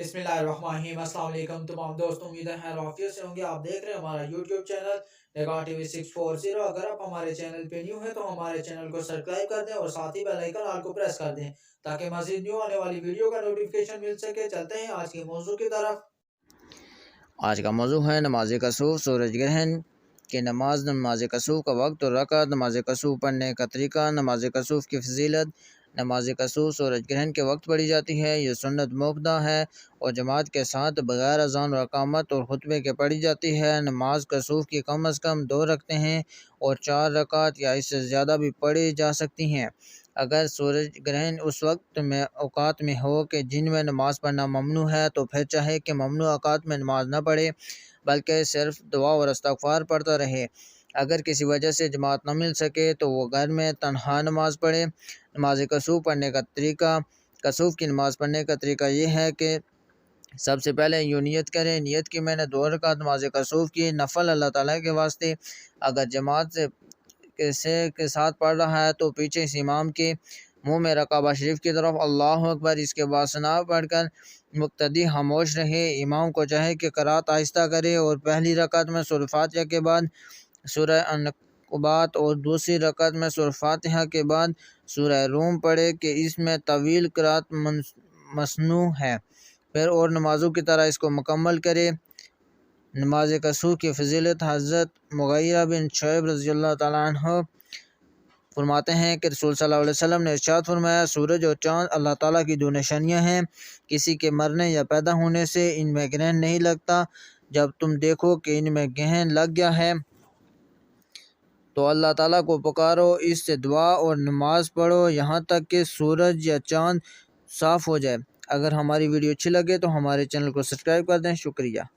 बिस्मिल्लाहिर्रहमानिर्रहीम। अस्सलाम वालेकुम तमाम दोस्तों, उम्मीद है खैर आफियत से होंगे। आप देख रहे हैं हमारा यूट्यूब चैनल निगाह टीवी 640। अगर आप हमारे चैनल पे न्यू है तो हमारे चैनल को सब्सक्राइब कर दें और साथ ही बेल आइकन ऑल को प्रेस कर दें ताकि मजीद न्यू आने वाली वीडियो का नोटिफिकेशन मिल सके। चलते हैं आज के मौजू की तरफ। आज का मौजू है नमाज कसूफ, सूरज ग्रहण की नमाज, नमाज कसूफ का वक्त और रकात, नमाज कसूफ पढ़ने का तरीका, नमाज कसूफ की फजीलत। नमाज कसूफ सूरज ग्रहण के वक्त पढ़ी जाती है। ये सुन्नत मुक़द्दा है और जमात के साथ बग़ैर अज़ान और इक़ामत और खुतबे के पढ़ी जाती है। नमाज कसूफ की कम अज़ कम 2 रकतें हैं और 4 रकात या इससे ज़्यादा भी पढ़ी जा सकती हैं। अगर सूरज ग्रहण उस वक्त में औकात में हो कि जिनमें नमाज पढ़ना ममनू है तो फिर चाहे कि ममनू औकात में नमाज न पढ़े बल्कि सिर्फ दुआ और इस्तिग़फ़ार पढ़ता रहे। अगर किसी वजह से जमात न मिल सके तो वो घर में तन्हा नमाज पढ़े। नमाज कसूफ पढ़ने का तरीका। कसूफ की नमाज पढ़ने का तरीका ये है कि सबसे पहले यूँ नियत करें, नियत की मैंने 2 रकात नमाज कसूफ की नफल अल्लाह ताला के वास्ते। अगर जमात के साथ पढ़ रहा है तो पीछे इस इमाम के मुंह में रकाबा शरीफ की तरफ अल्लाह अकबर, इसके बाद सना पढ़कर मुक्तदी खामोश रहे। इमाम को चाहे कि क़रात आहिस्ता करे और पहली रकात में सूरह फातिहा के बाद सूरह अनकबूत और दूसरी रकात में सूरह फातिहा के बाद सूरह रूम पढ़े कि इसमें तवील क़रात मसनू है। फिर और नमाज़ों की तरह इसको मुकम्मल करे। नमाज कसूफ की फजीलत। हज़रत मुग़ीरा बिन शुअयब रज़ियल्लाहु ताला अन्हु फरमाते हैं कि रसूल सल्लल्लाहु अलैहि वसल्लम ने इरशाद फरमाया, सूरज और चाँद अल्लाह ताला की 2 निशानियाँ हैं। किसी के मरने या पैदा होने से इनमें ग्रहण नहीं लगता। जब तुम देखो कि इनमें ग्रहण लग गया है तो अल्लाह ताला को पुकारो, इससे दुआ और नमाज पढ़ो यहाँ तक कि सूरज या चाँद साफ़ हो जाए। अगर हमारी वीडियो अच्छी लगे तो हमारे चैनल को सब्सक्राइब कर दें। शुक्रिया।